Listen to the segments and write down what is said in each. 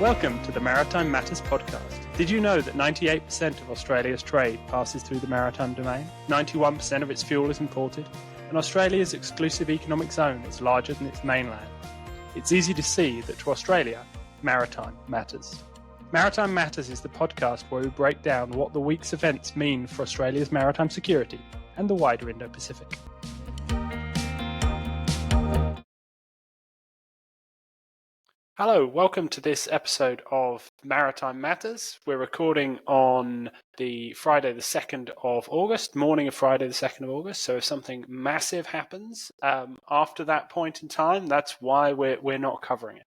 Welcome to the Maritime Matters podcast. Did you know that 98% of Australia's trade passes through the maritime domain? 91% of its fuel is imported, and Australia's exclusive economic zone is larger than its mainland. It's easy to see that to Australia, maritime matters. Maritime Matters is the podcast where we break down what the week's events mean for Australia's maritime security and the wider Indo-Pacific. Hello, welcome to this episode of Maritime Matters. We're recording on the Friday the 2nd of August, morning of Friday the 2nd of August. So if something massive happens after that point in time, that's why we're not covering it.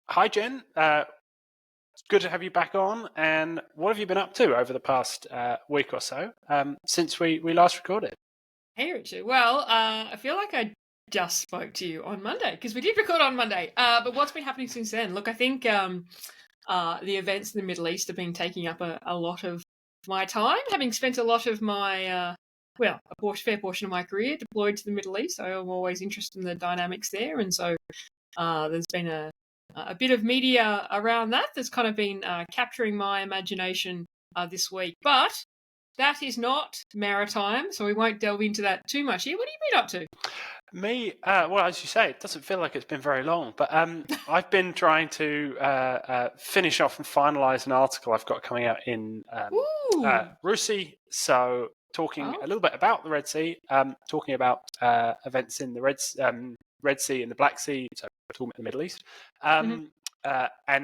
Hi, Jen. It's good to have you back on. And what have you been up to over the past week or so since we last recorded? Hey, Richard. Well, I feel like I just spoke to you on Monday because we did record on Monday. But what's been happening since then? Look, I think the events in the Middle East have been taking up a lot of my time, having spent a lot of my, fair portion of my career deployed to the Middle East. I'm always interested in the dynamics there. And so there's been a bit of media around that that's kind of been capturing my imagination this week. But that is not maritime, so we won't delve into that too much here. What have you been up to? Me, well, as you say, it doesn't feel like it's been very long, but I've been trying to finish off and finalise an article I've got coming out in RUSI. So talking a little bit about the Red Sea, talking about events in the Red Sea and the Black Sea, so we're talking about the Middle East, and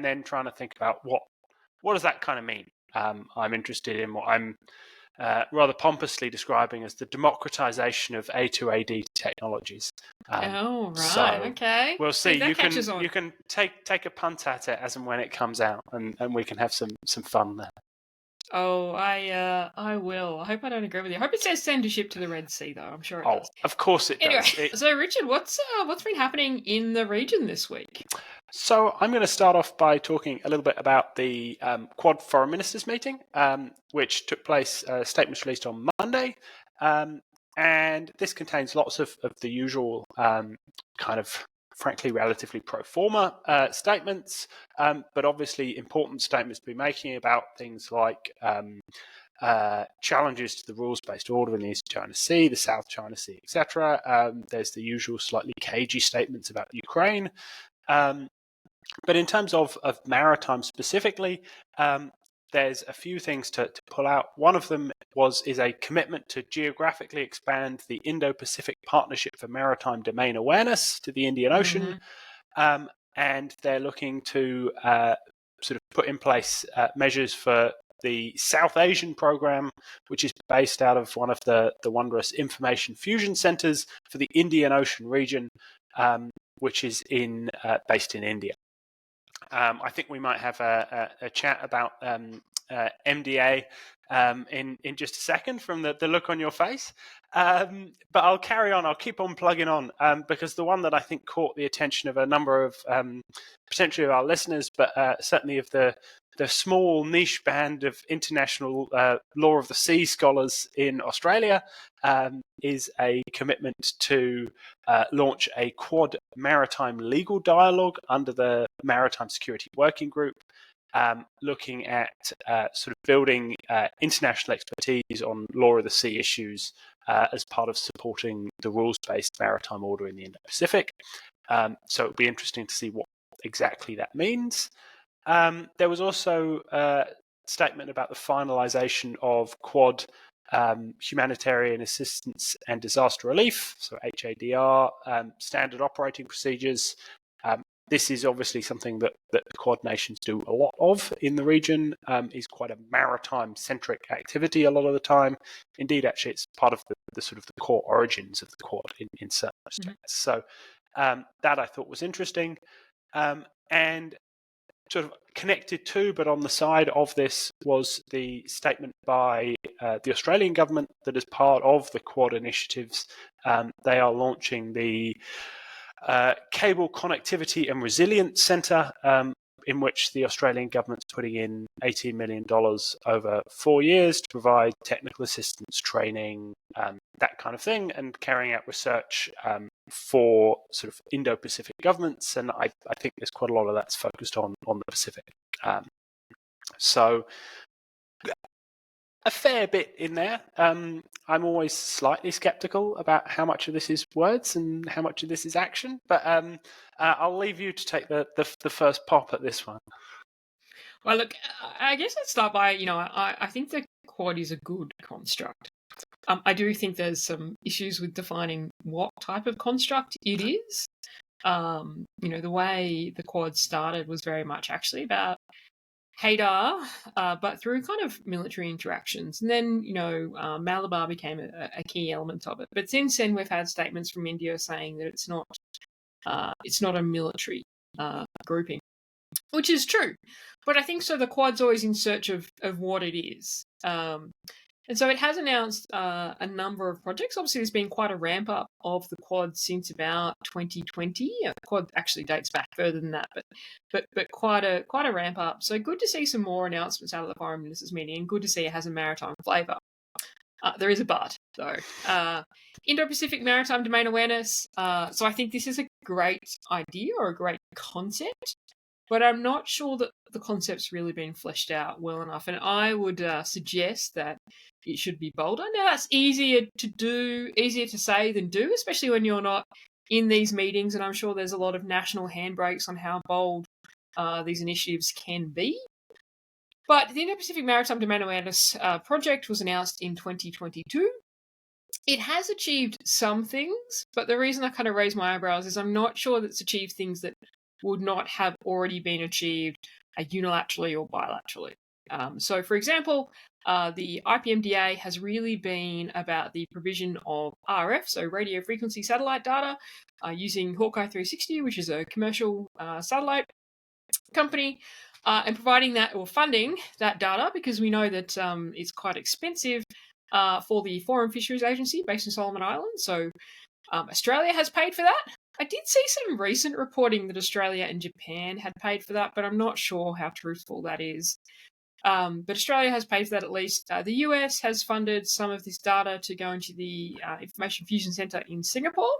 then trying to think about what does that kind of mean. I'm interested in what I'm rather pompously describing as the democratization of A2AD technologies. Okay. We'll see. You can take a punt at it as and when it comes out, and we can have some fun there. Oh, I will. I hope I don't agree with you. I hope it says send a ship to the Red Sea, though. I'm sure it does. Of course it does. So, Richard, what's been happening in the region this week? So I'm going to start off by talking a little bit about the Quad Foreign Ministers meeting, which took place, statements released on Monday. And this contains lots of the usual kind of, frankly, relatively pro forma statements, but obviously important statements to be making about things like challenges to the rules-based order in the East China Sea, the South China Sea, etc. There's the usual slightly cagey statements about Ukraine. But in terms of maritime specifically, there's a few things to pull out. One of them is a commitment to geographically expand the Indo-Pacific Partnership for Maritime Domain Awareness to the Indian Ocean. And they're looking to sort of put in place measures for the South Asian program, which is based out of one of the wondrous information fusion centers for the Indian Ocean region, which is based in India. I think we might have a chat about MDA in just a second from the look on your face. But I'll carry on. I'll keep on plugging on because the one that I think caught the attention of a number of potentially of our listeners, but certainly of the small niche band of international law of the sea scholars in Australia is a commitment to launch a Quad maritime legal dialogue under the Maritime Security Working Group, looking at sort of building international expertise on law of the sea issues as part of supporting the rules-based maritime order in the Indo-Pacific. So it'll be interesting to see what exactly that means. There was also a statement about the finalisation of Quad humanitarian assistance and disaster relief, so HADR, standard operating procedures. This is obviously something that the Quad nations do a lot of in the region, is quite a maritime-centric activity a lot of the time. Indeed, actually, it's part of the sort of the core origins of the Quad in certain respects. So that I thought was interesting. And sort of connected to, but on the side of this, was the statement by the Australian government that as part of the Quad initiatives, they are launching the Cable Connectivity and Resilience Centre, in which the Australian government's putting in $18 million over 4 years to provide technical assistance, training, that kind of thing, and carrying out research for sort of Indo-Pacific governments. And I think there's quite a lot of that's focused on the Pacific. So a fair bit in there. I'm always slightly skeptical about how much of this is words and how much of this is action, but I'll leave you to take the first pop at this one. Well, look, I guess I'd start by, I think the Quad is a good construct. I do think there's some issues with defining what type of construct it is. The way the Quad started was very much actually about Haydar, but through kind of military interactions. And then, Malabar became a key element of it. But since then, we've had statements from India saying that it's not a military grouping, which is true. But I think so the Quad's always in search of what it is. And so it has announced a number of projects. Obviously, there's been quite a ramp up of the Quad since about 2020. The Quad actually dates back further than that, but quite a ramp up. So good to see some more announcements out of the Foreign Ministers meeting, and good to see it has a maritime flavour. There is a but, though. Indo-Pacific Maritime Domain Awareness. So I think this is a great idea or a great concept, but I'm not sure that the concept's really been fleshed out well enough. And I would suggest that it should be bolder. Now, that's easier to say than do, especially when you're not in these meetings. And I'm sure there's a lot of national handbrakes on how bold these initiatives can be. But the Indo-Pacific Maritime Domain Awareness project was announced in 2022. It has achieved some things, but the reason I kind of raise my eyebrows is I'm not sure that it's achieved things that would not have already been achieved unilaterally or bilaterally. So, for example, the IPMDA has really been about the provision of RF, so radio frequency satellite data, using Hawkeye 360, which is a commercial satellite company, and providing that or funding that data because we know that it's quite expensive for the Foreign Fisheries Agency based in Solomon Islands. So Australia has paid for that. I did see some recent reporting that Australia and Japan had paid for that, but I'm not sure how truthful that is. But Australia has paid for that at least. The US has funded some of this data to go into the Information Fusion Centre in Singapore.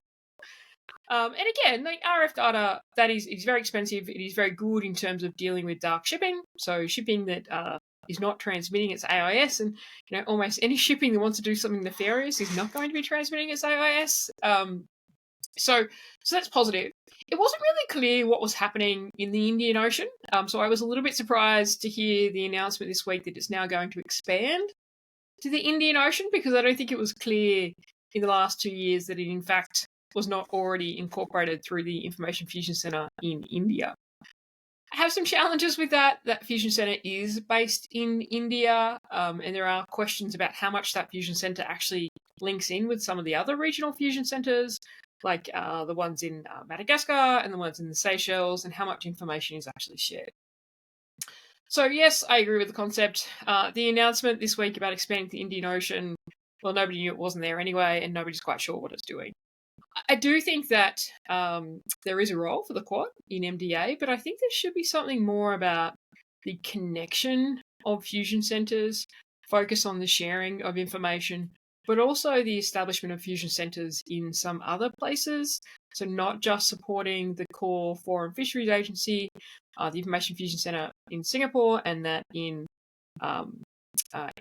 And again, the RF data, that is very expensive. It is very good in terms of dealing with dark shipping. So shipping that is not transmitting its AIS, and almost any shipping that wants to do something nefarious is not going to be transmitting its AIS. So that's positive. It wasn't really clear what was happening in the Indian Ocean. So I was a little bit surprised to hear the announcement this week that it's now going to expand to the Indian Ocean, because I don't think it was clear in the last 2 years that it in fact was not already incorporated through the Information Fusion Centre in India. I have some challenges with that. That Fusion Centre is based in India, and there are questions about how much that Fusion Centre actually links in with some of the other regional fusion centres, like the ones in Madagascar and the ones in the Seychelles, and how much information is actually shared. So yes, I agree with the concept. The announcement this week about expanding the Indian Ocean, well, nobody knew it wasn't there anyway, and nobody's quite sure what it's doing. I do think that there is a role for the Quad in MDA, but I think there should be something more about the connection of fusion centres, focus on the sharing of information, but also the establishment of fusion centres in some other places. So not just supporting the core Foreign Fisheries Agency, the Information Fusion Centre in Singapore, and that in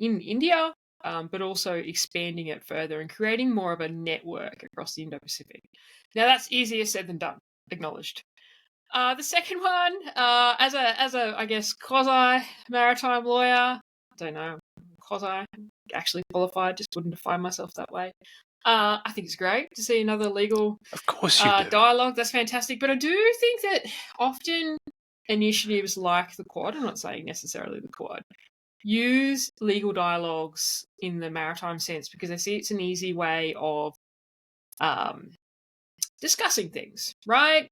India, but also expanding it further and creating more of a network across the Indo-Pacific. Now that's easier said than done, acknowledged. The second one, as a I guess quasi maritime lawyer, I don't know, quasi actually qualified, just wouldn't define myself that way. I think it's great to see another legal Of course you do. dialogue. That's fantastic. But I do think that often initiatives like the Quad, I'm not saying necessarily the Quad, use legal dialogues in the maritime sense because I see it's an easy way of discussing things, right?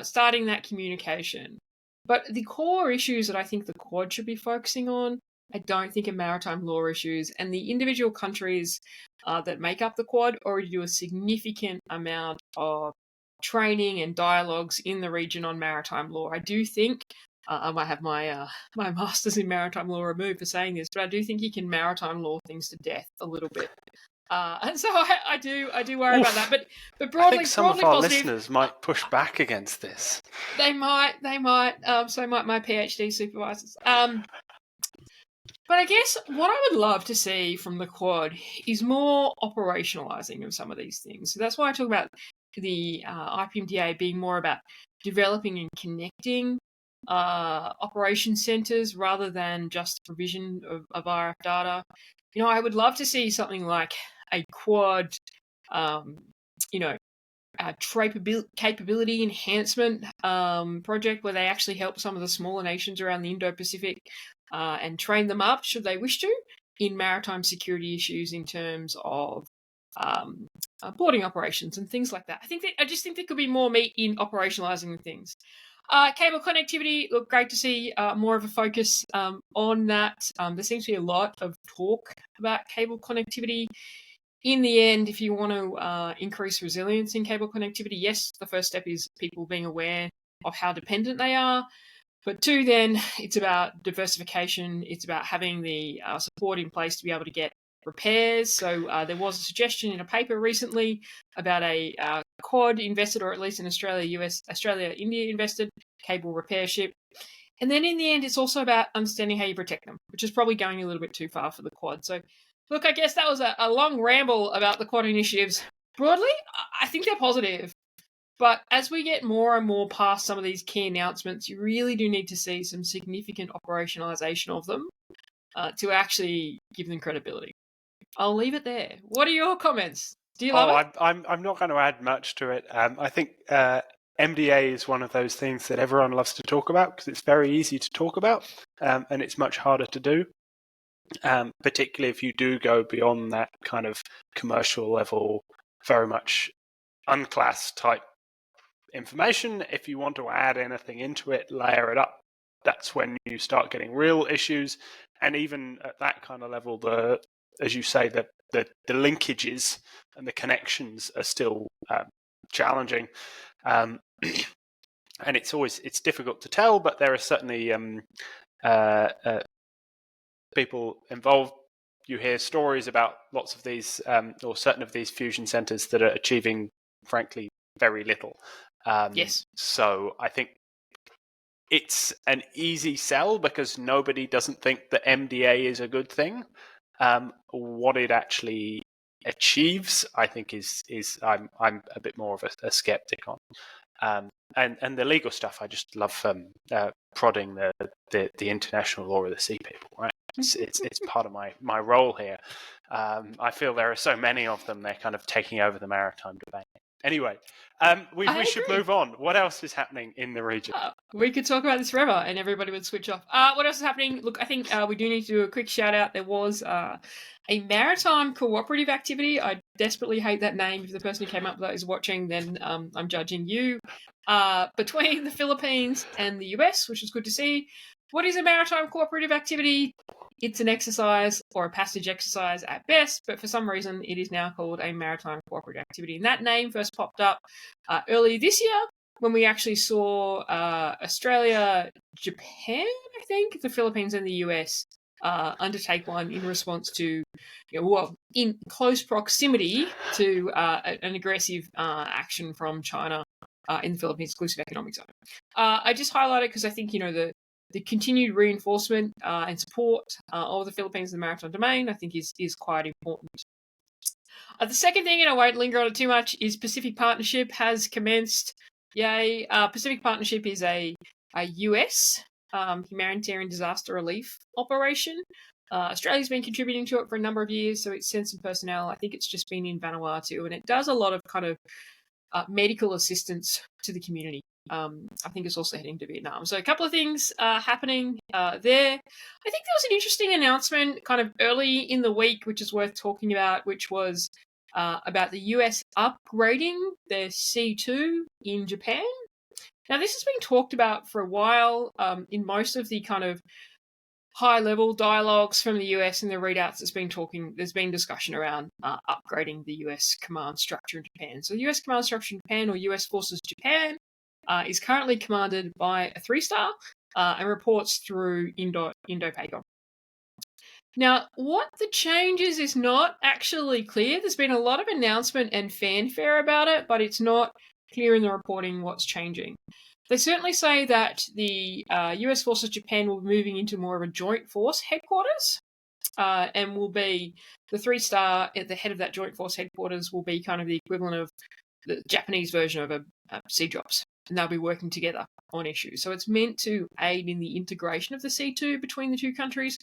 Starting that communication. But the core issues that I think the Quad should be focusing on, I don't think are maritime law issues. And the individual countries that make up the Quad already do a significant amount of training and dialogues in the region on maritime law. I do think I might have my my master's in maritime law removed for saying this, but I do think you can maritime law things to death a little bit. And so I do worry about that. But I think broadly some of our positive. listeners might push back against this. They might. So might my PhD supervisors. But I guess what I would love to see from the Quad is more operationalizing of some of these things. So that's why I talk about the IPMDA being more about developing and connecting operation centers rather than just provision of RF data. I would love to see something like a Quad, capability enhancement project where they actually help some of the smaller nations around the Indo-Pacific and train them up, should they wish to, in maritime security issues in terms of boarding operations and things like that. I just think there could be more meat in operationalizing the things. Cable connectivity, look, great to see more of a focus on that. There seems to be a lot of talk about cable connectivity. In the end, if you want to increase resilience in cable connectivity, yes, the first step is people being aware of how dependent they are. But two, then, it's about diversification. It's about having the support in place to be able to get repairs. So there was a suggestion in a paper recently about a Quad invested, or at least an Australia-India invested cable repair ship. And then in the end, it's also about understanding how you protect them, which is probably going a little bit too far for the Quad. So look, I guess that was a long ramble about the Quad initiatives. Broadly, I think they're positive. But as we get more and more past some of these key announcements, you really do need to see some significant operationalization of them to actually give them credibility. I'll leave it there. What are your comments? Do you love it? I'm not going to add much to it. I think MDA is one of those things that everyone loves to talk about because it's very easy to talk about and it's much harder to do. Particularly if you do go beyond that kind of commercial level, very much unclass type information. If you want to add anything into it, layer it up, that's when you start getting real issues. And even at that kind of level, as you say, the linkages and the connections are still challenging. And it's difficult to tell, but there are certainly people involved. You hear stories about lots of these or certain of these fusion centers that are achieving, frankly, very little. Yes. So I think it's an easy sell because nobody doesn't think that MDA is a good thing. What it actually achieves, I think, is I'm a bit more of a skeptic on. And the legal stuff, I just love prodding the international law of the sea people, right? It's part of my role here. I feel there are so many of them, they're kind of taking over the maritime debate. Anyway, we should move on. What else is happening in the region? We could talk about this forever and everybody would switch off. What else is happening? Look, I think we do need to do a quick shout out. There was a maritime cooperative activity. I desperately hate that name. If the person who came up with that is watching, then I'm judging you. Between the Philippines and the US, which is good to see. What is a maritime cooperative activity? It's an exercise or a passage exercise at best, but for some reason it is now called a maritime cooperative activity. And that name first popped up earlier this year when we actually saw Australia, Japan, I think, the Philippines and the US undertake one in response to, in close proximity to an aggressive action from China in the Philippines Exclusive Economic Zone. I just highlight it because I think, the continued reinforcement and support of the Philippines in the maritime domain, I think, is quite important. The second thing, and I won't linger on it too much, is Pacific Partnership has commenced. Yay. Pacific Partnership is a US humanitarian disaster relief operation. Australia's been contributing to it for a number of years, so it's sent some personnel. I think it's just been in Vanuatu, and it does a lot of kind of medical assistance to the community. I think it's also heading to Vietnam. So a couple of things happening there. I think there was an interesting announcement kind of early in the week, which is worth talking about, which was about the US upgrading their C2 in Japan. Now, this has been talked about for a while in most of the kind of high-level dialogues from the US and the readouts. There's been discussion around upgrading the US command structure in Japan. So the US command structure in Japan, or US Forces Japan, is currently commanded by a 3-star and reports through Indo-PACOM. Now, what the change is not actually clear. There's been a lot of announcement and fanfare about it, but it's not clear in the reporting what's changing. They certainly say that the US Forces Japan will be moving into more of a joint force headquarters, and will be the 3-star at the head of that joint force headquarters will be kind of the equivalent of the Japanese version of a C-Drops, and they'll be working together on issues. So it's meant to aid in the integration of the C2 between the two countries,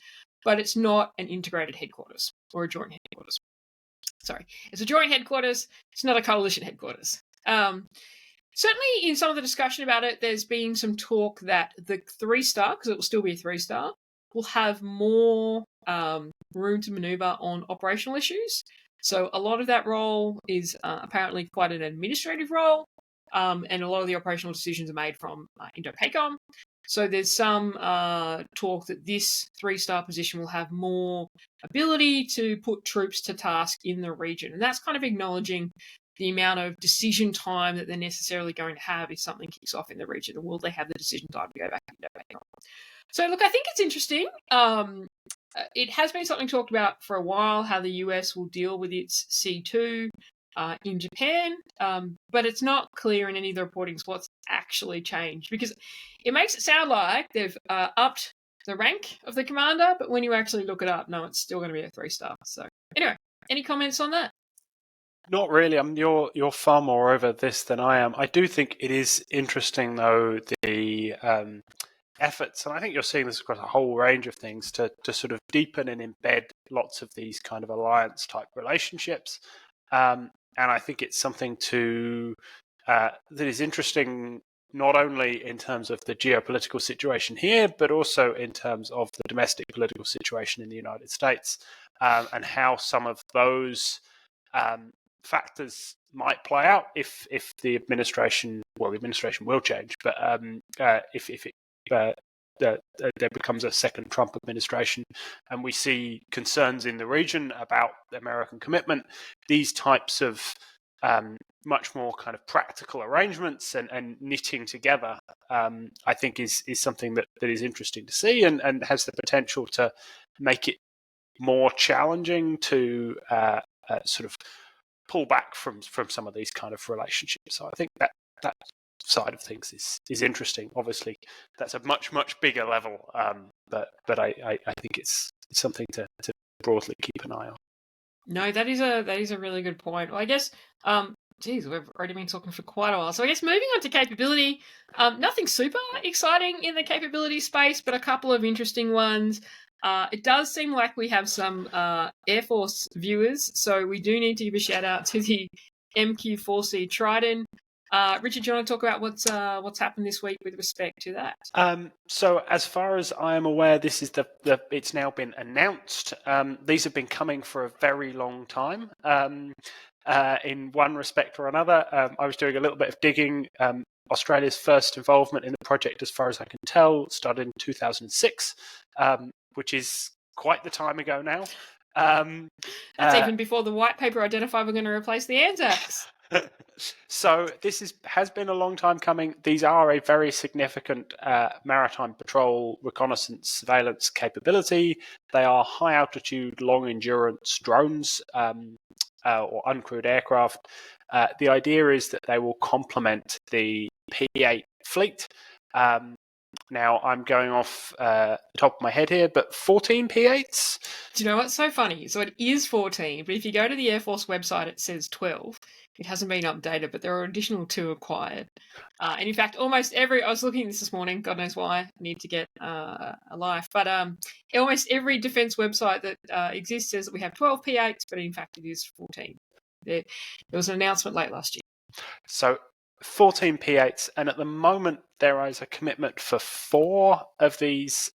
but it's not an integrated headquarters or a joint headquarters. Sorry, it's a joint headquarters. It's not a coalition headquarters. Certainly, in some of the discussion about it, there's been some talk that the 3-star, because it will still be a 3-star, will have more room to maneuver on operational issues. So a lot of that role is apparently quite an administrative role, and a lot of the operational decisions are made from Indo-PACOM. So there's some talk that this 3-star position will have more ability to put troops to task in the region. And that's kind of acknowledging the amount of decision time that they're necessarily going to have if something kicks off in the region. Will they have the decision time to go back into Indo-PACOM? So look, I think it's interesting. It has been something talked about for a while, how the US will deal with its C2 in Japan, but it's not clear in any of the reportings what's actually changed, because it makes it sound like they've upped the rank of the commander, but when you actually look it up, no, it's still going to be a 3-star. So anyway, any comments on that? Not really. You're far more over this than I am. I do think it is interesting, though, the efforts, and I think you're seeing this across a whole range of things, to sort of deepen and embed lots of these kind of alliance-type relationships. And I think it's something that is interesting, not only in terms of the geopolitical situation here, but also in terms of the domestic political situation in the United States, and how some of those factors might play out if the administration will change, but if there becomes a second Trump administration and we see concerns in the region about the American commitment, these types of much more kind of practical arrangements and knitting together, I think is something that is interesting to see, and has the potential to make it more challenging to sort of pull back from some of these kind of relationships. So I think that side of things is interesting. Obviously, that's a much bigger level, but I think it's something to broadly keep an eye on. No, that is a really good point. Well, I guess, we've already been talking for quite a while. So I guess moving on to capability, nothing super exciting in the capability space, but a couple of interesting ones. It does seem like we have some Air Force viewers, so we do need to give a shout out to the MQ-4C Triton. Richard, do you want to talk about what's happened this week with respect to that? So as far as I am aware, this is it's now been announced. These have been coming for a very long time. In one respect or another, I was doing a little bit of digging. Australia's first involvement in the project, as far as I can tell, started in 2006, which is quite the time ago now. That's even before the white paper identified we're going to replace the Anzacs. So this has been a long time coming. These are a very significant maritime patrol, reconnaissance, surveillance capability. They are high-altitude, long-endurance drones or uncrewed aircraft. The idea is that they will complement the P8 fleet. Now, I'm going off the top of my head here, but 14 P8s? Do you know what's so funny? So it is 14, but if you go to the Air Force website, it says 12. It hasn't been updated, but there are additional 2 acquired. And in fact, almost every... I was looking at this morning, God knows why, I need to get a life. But almost every defence website that exists says that we have 12 P8s, but in fact it is 14. There was an announcement late last year. So 14 P8s, and at the moment there is a commitment for 4 of these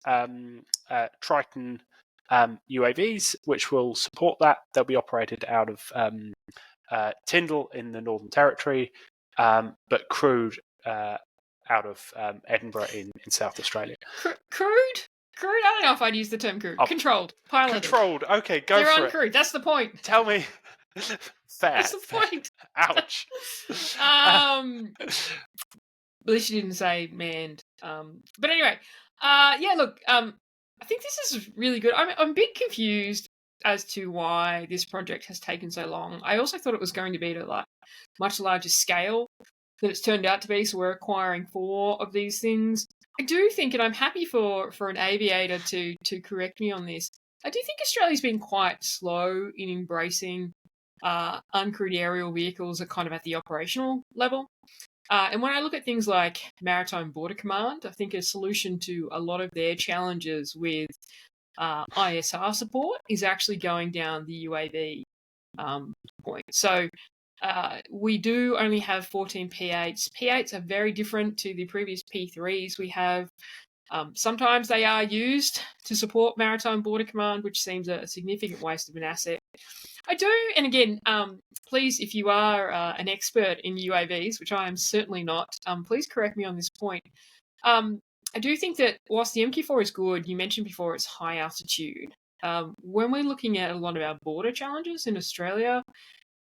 Triton UAVs, which will support that. They'll be operated out of Tyndall in the Northern Territory, but crewed out of Edinburgh in South Australia. Crewed? Crewed? I don't know if I'd use the term crewed. Controlled. Piloted. Controlled. Okay, go They're for it. They're uncrewed. That's the point. Tell me. Fair. That's the point. Ouch. At least you didn't say manned. But anyway, yeah. Look, I think this is really good. I'm a bit confused as to why this project has taken so long. I also thought it was going to be at a much larger scale than it's turned out to be. So we're acquiring 4 of these things. I do think, and I'm happy for an aviator to correct me on this. I do think Australia's been quite slow in embracing uncrewed aerial vehicles at kind of at the operational level. And when I look at things like Maritime Border Command, I think a solution to a lot of their challenges with ISR support is actually going down the UAV point. So we do only have 14 P8s. P8s are very different to the previous P3s we have. Sometimes they are used to support Maritime Border Command, which seems a significant waste of an asset. I do, and again, please, if you are an expert in UAVs, which I am certainly not, please correct me on this point. I do think that whilst the MQ-4 is good, you mentioned before it's high altitude. When we're looking at a lot of our border challenges in Australia,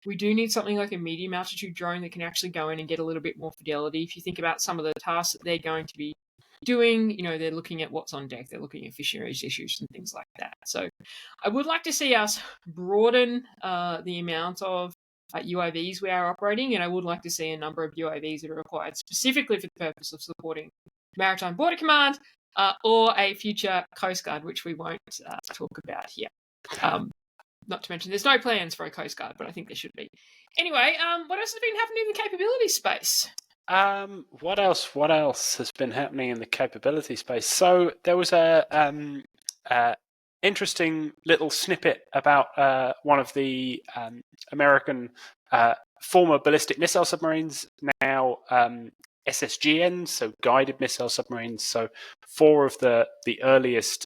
we do need something like a medium altitude drone that can actually go in and get a little bit more fidelity. If you think about some of the tasks that they're going to be doing, they're looking at what's on deck, they're looking at fisheries issues and things like that. So I would like to see us broaden the amount of UAVs we are operating, and I would like to see a number of UAVs that are required specifically for the purpose of supporting Maritime Border Command or a future Coast Guard, which we won't talk about here. Not to mention, there's no plans for a Coast Guard, but I think there should be. Anyway, what else has been happening in the capability space? What else has been happening in the capability space? So there was a interesting little snippet about one of the American former ballistic missile submarines, now SSGNs, so guided missile submarines. So 4 of the earliest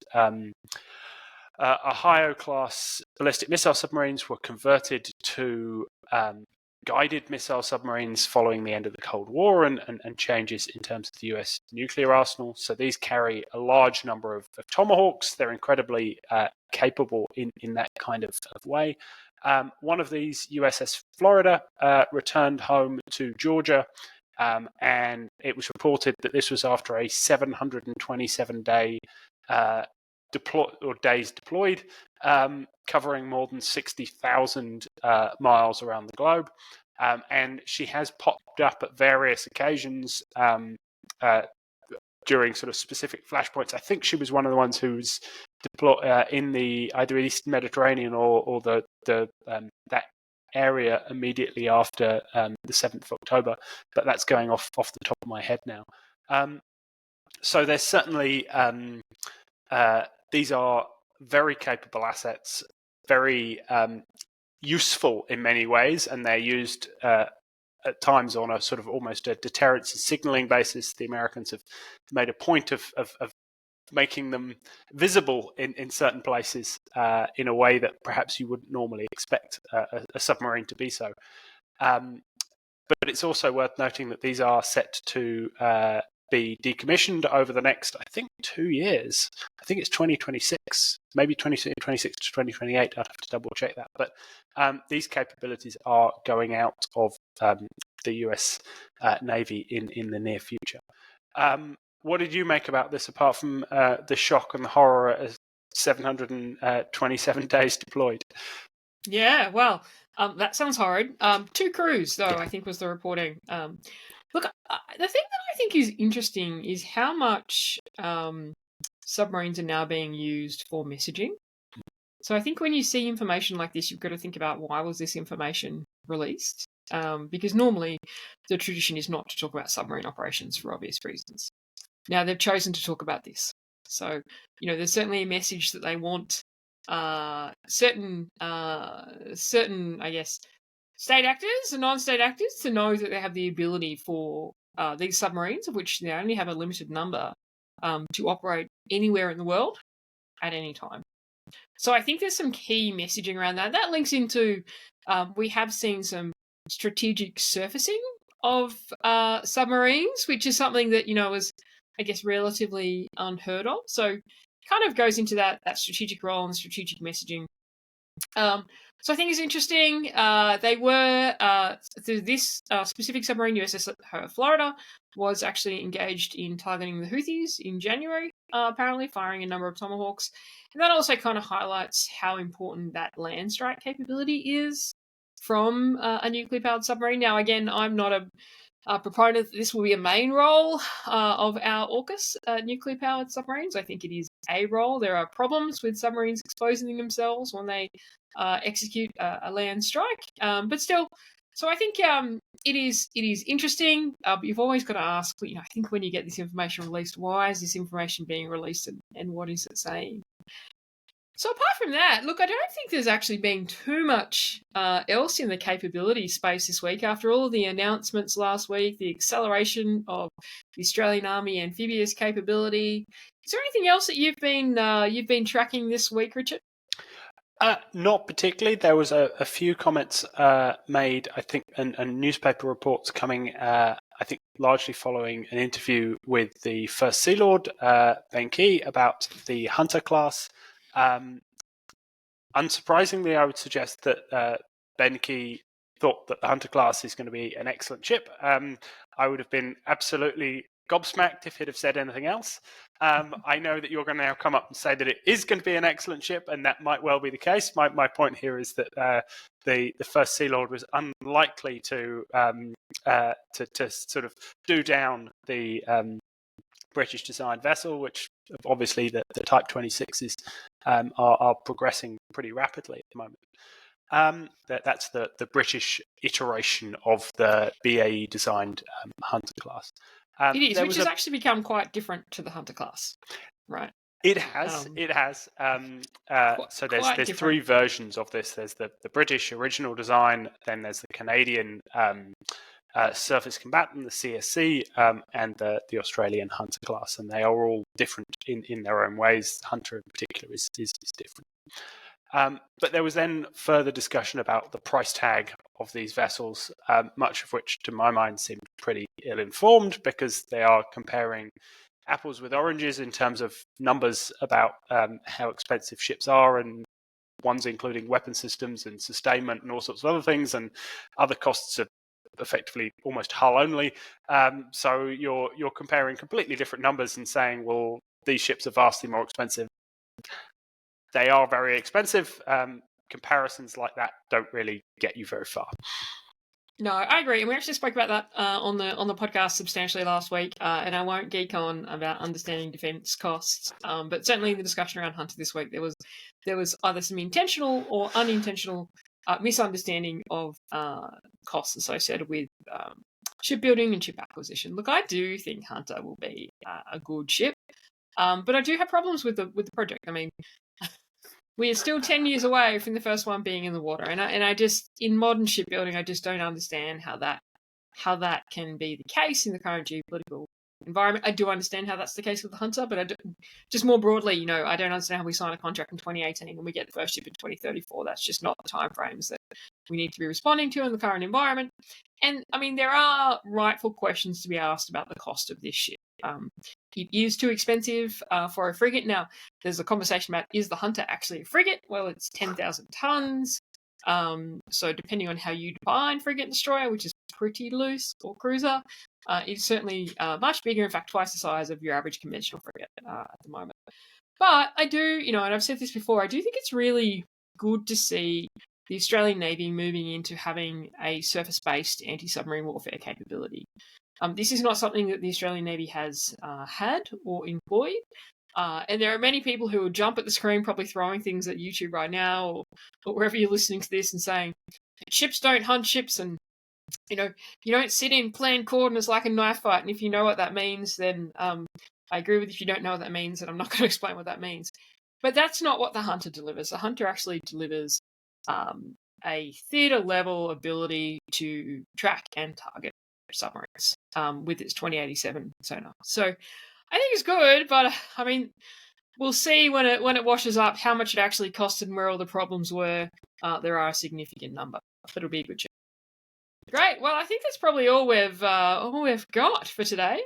Ohio-class ballistic missile submarines were converted to guided missile submarines following the end of the Cold War and changes in terms of the US nuclear arsenal. So these carry a large number of Tomahawks. They're incredibly capable in that kind of way. One of these, USS Florida, returned home to Georgia, and it was reported that this was after a 727-day days deployed, covering more than 60,000 miles around the globe. And she has popped up at various occasions during sort of specific flashpoints. I think she was one of the ones who was deployed in the either Eastern Mediterranean or that area immediately after the 7th of October, but that's going off the top of my head now. So there's certainly these are very capable assets, very useful in many ways, and they're used at times on a sort of almost a deterrence and signaling basis. The Americans have made a point of making them visible in certain places in a way that perhaps you wouldn't normally expect a submarine to be so. But it's also worth noting that these are set to be decommissioned over the next, I think, 2 years. I think it's 2026, maybe 2026 to 2028. I'd have to double check that. But these capabilities are going out of the US Navy in the near future. What did you make about this, apart from the shock and the horror as 727 days deployed? Yeah, well, that sounds horrid. 2 crews, though, I think was the reporting. Look, the thing that I think is interesting is how much submarines are now being used for messaging. So I think when you see information like this, you've got to think about, why was this information released? Because normally the tradition is not to talk about submarine operations for obvious reasons. Now they've chosen to talk about this. So, there's certainly a message that they want certain, I guess, state actors and non-state actors to know that they have the ability for these submarines, of which they only have a limited number, to operate anywhere in the world at any time. So I think there's some key messaging around that. That links into, we have seen some strategic surfacing of submarines, which is something that, was, I guess, relatively unheard of. So it kind of goes into that strategic role and strategic messaging. So I think it's interesting. They were, this specific submarine, USS Florida, was actually engaged in targeting the Houthis in January, apparently, firing a number of Tomahawks. And that also kind of highlights how important that land strike capability is from a nuclear-powered submarine. Now, again, I'm not a proponent that this will be a main role of our AUKUS nuclear-powered submarines. I think it is a role. There are problems with submarines exposing themselves when they execute a land strike, but still. So I think it is interesting. But you've always got to ask. I think when you get this information released, why is this information being released, and what is it saying? So apart from that, look, I don't think there's actually been too much else in the capability space this week. After all of the announcements last week, the acceleration of the Australian Army amphibious capability. Is there anything else that you've been tracking this week, Richard? Not particularly. There was a few comments made, I think, and newspaper reports coming, I think, largely following an interview with the First Sea Lord, Ben Key, about the Hunter class. Unsurprisingly, I would suggest that Ben Key thought that the Hunter class is going to be an excellent ship. I would have been absolutely gobsmacked if he'd have said anything else. I know that you're going to now come up and say that it is going to be an excellent ship, and that might well be the case. My point here is that the First Sea Lord was unlikely to sort of do down the British designed vessel, which obviously the Type 26s are progressing pretty rapidly at the moment. That's the British iteration of the BAE designed Hunter class. It is, which has actually become quite different to the Hunter class, right? It has. So there's three versions of this. There's the British original design, then there's the Canadian surface combatant, the CSC, and the Australian Hunter class, and they are all different in their own ways. Hunter in particular is different. But there was then further discussion about the price tag of these vessels, much of which, to my mind, seemed pretty ill-informed, because they are comparing apples with oranges in terms of numbers about how expensive ships are, and ones including weapon systems and sustainment and all sorts of other things, and other costs of effectively almost hull only. So you're comparing completely different numbers and saying, well, these ships are vastly more expensive. They are very expensive. Comparisons like that don't really get you very far. No, I agree, and we actually spoke about that on the podcast substantially last week. And I won't geek on about understanding defence costs, but certainly in the discussion around Hunter this week, there was either some intentional or unintentional misunderstanding of costs associated with shipbuilding and ship acquisition. Look, I do think Hunter will be a good ship, but I do have problems with the project. I mean, we are still 10 years away from the first one being in the water, and I just, in modern shipbuilding, I just don't understand how that can be the case in the current geopolitical environment. I do understand how that's the case with the Hunter, but just more broadly, I don't understand how we sign a contract in 2018 and we get the first ship in 2034. That's just not the timeframes that we need to be responding to in the current environment. And I mean, there are rightful questions to be asked about the cost of this ship. It is too expensive for a frigate. Now, there's a conversation about, is the Hunter actually a frigate? Well, it's 10,000 tons. So depending on how you define frigate destroyer, which is pretty loose, or cruiser, it's certainly much bigger, in fact, twice the size of your average conventional frigate at the moment. But I do, and I've said this before, I do think it's really good to see the Australian Navy moving into having a surface-based anti-submarine warfare capability. This is not something that the Australian Navy has had or employed. And there are many people who will jump at the screen, probably throwing things at YouTube right now, or wherever you're listening to this, and saying, ships don't hunt ships, and you don't sit in planned coordinates like a knife fight. And if you know what that means, then I agree with you. If you don't know what that means, then I'm not going to explain what that means. But that's not what the Hunter delivers. The Hunter actually delivers a theatre-level ability to track and target submarines with its 2087 sonar. So I think it's good, but I mean, we'll see when it washes up how much it actually costed and where all the problems were. There are a significant number, but it'll be a good ship. Great. Well, I think that's probably all we've got for today.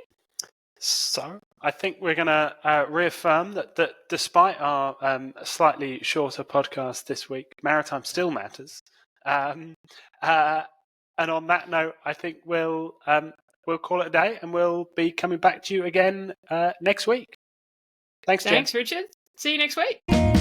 So I think we're going to reaffirm that despite our slightly shorter podcast this week, maritime still matters. And on that note, I think we'll call it a day, and we'll be coming back to you again next week. Thanks, Jen. Thanks, Richard. See you next week.